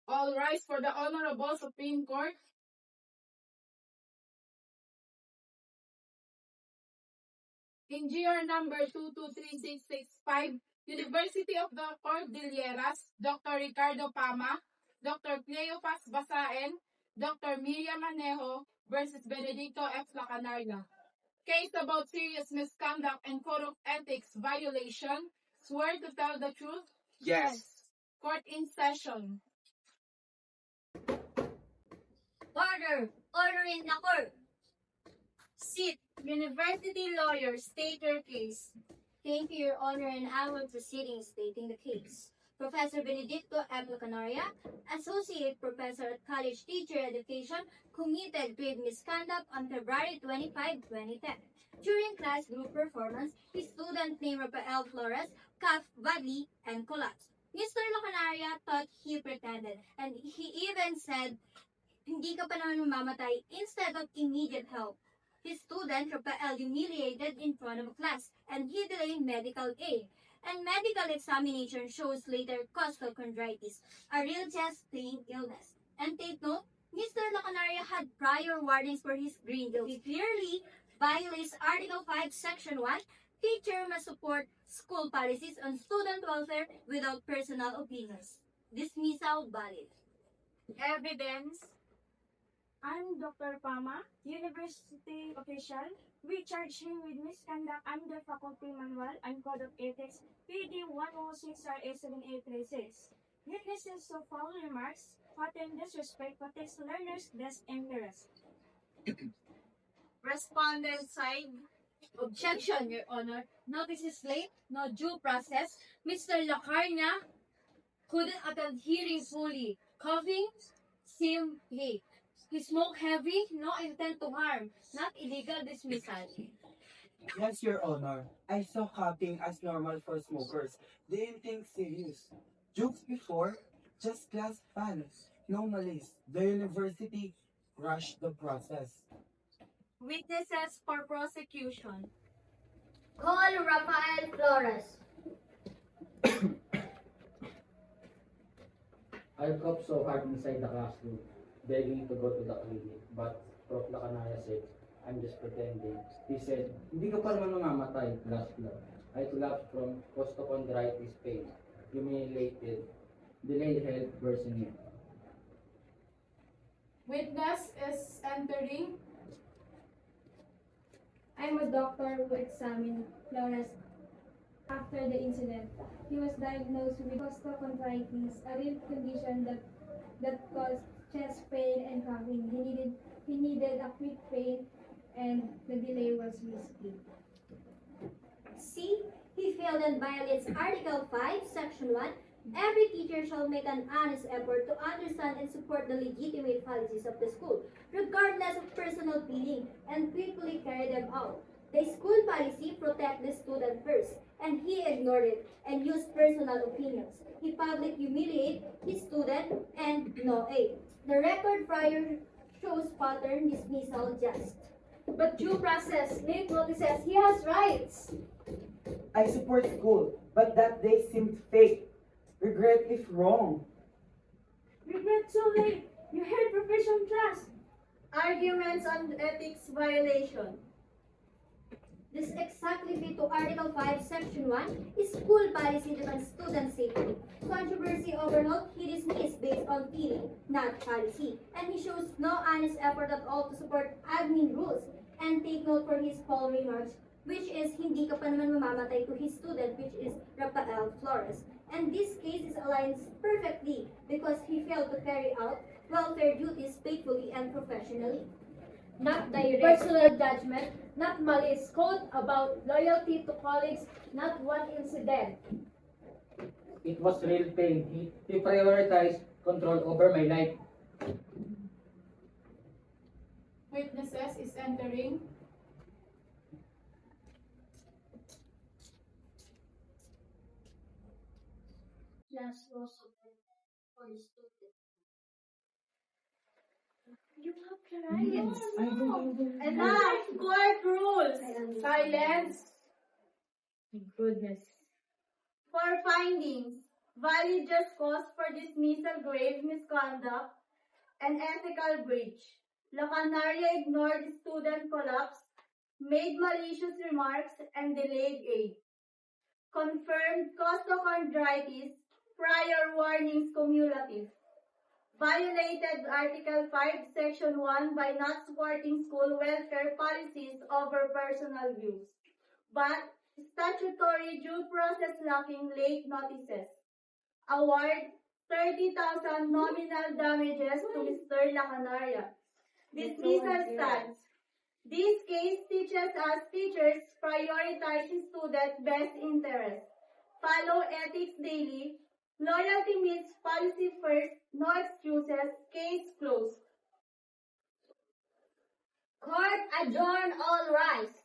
All rise for the Honorable Supreme Court. In GR number 223665, University of the Cordilleras, Dr. Ricardo Pama, Dr. Cleopas Basaen, Dr. Miriam Manejo versus Benedicto F. Lacanaria. Case about serious misconduct and code of ethics violation. Swear to tell the truth? Yes. Court in session. Order! Order in the court! Sit! University lawyers, state your case. Thank you, Your Honor, and I will proceeding stating the case. Professor Benedicto M. Lacanaria, Associate Professor at College Teacher Education, committed grave misconduct on February 25, 2010. During class group performance, his student named Rafael Flores coughed badly and collapsed. Mr. Lacanaria thought he pretended, and he even said, "Hindi ka pa naman mamamatay," instead of immediate help. His student, Rafael, humiliated in front of a class, and he delayed medical aid. And medical examination shows later costochondritis, a real chest-pain illness. And take note, Mr. Lacanaria had prior warnings for his green bills. He clearly violates Article 5, Section 1, teacher must support school policies on student welfare without personal opinions. Dismissal valid. Evidence. I'm Dr. Pama, university official. We charge him with misconduct under Faculty Manual and Code of Ethics, PD 106 RA 7836. Witnesses to foul remarks, pattern disrespect protects learners' best interest. Respondent side. Objection, Your Honor. Notice is late, no due process. Mr. Lacanaria couldn't attend hearing fully. Coughing, seem he. He smoked heavy, no intent to harm, not illegal dismissal. Yes, Your Honor. I saw coughing as normal for smokers. Didn't think serious. Jokes before, just class fun. No malice. The university rushed the process. Witnesses for prosecution. Call Rafael Flores. I coughed so hard inside the classroom, begging to go to the clinic, but Prof. Lacanaria said, "I'm just pretending." He said, "Hindi ka pa naman mamamatay," blah. I collapsed from costochondritis pain, humiliated, delayed help worsening. Witness is entering. I'm a doctor who examined Flores after the incident. He was diagnosed with costochondritis, a real condition that caused chest pain and coughing. He needed a quick pain, and the delay was risky. See, he failed and violates Article 5, Section 1. Every teacher shall make an honest effort to understand and support the legitimate policies of the school, regardless of personal feeling, and quickly carry them out. The school policy protect the student first, and he ignored it and used personal opinions. He publicly humiliated his student and no aid. The record prior shows pattern dismissal just. But due process, late notices, he has rights. I support school, but that day seemed fake. Regret if wrong. Regret too late. You heard profession class. Arguments on ethics violation. This exactly fit to Article 5, Section 1, is school policy on student safety. Controversy overlooked, he dismissed based on feeling, not policy. And he shows no honest effort at all to support admin rules. And take note for his foul remarks, which is hindi ka pa naman mamamatay, to his student, which is Rafael Flores. And this case is aligned perfectly because he failed to carry out welfare duties faithfully and professionally. Not direct personal judgment, not malice, code about loyalty to colleagues, not one incident. It was real pain. He prioritized control over my life. Witnesses is entering. Class was for the student. You have rights. Enough! Court rules! Silence! Goodness. For findings. valid just cause for dismissal, grave misconduct, and ethical breach. La Canaria ignored student collapse, made malicious remarks, and delayed aid. Confirmed costochondritis, prior warnings cumulative. Violated Article 5, Section 1 by not supporting school welfare policies over personal views. But statutory due process lacking late notices. Award 30,000 nominal damages to Mr. La Canaria. Dismissal stands. This case teaches us teachers prioritize student best interest. Follow ethics daily. Loyalty means policy first, no excuses, case closed. Court adjourned, all rise.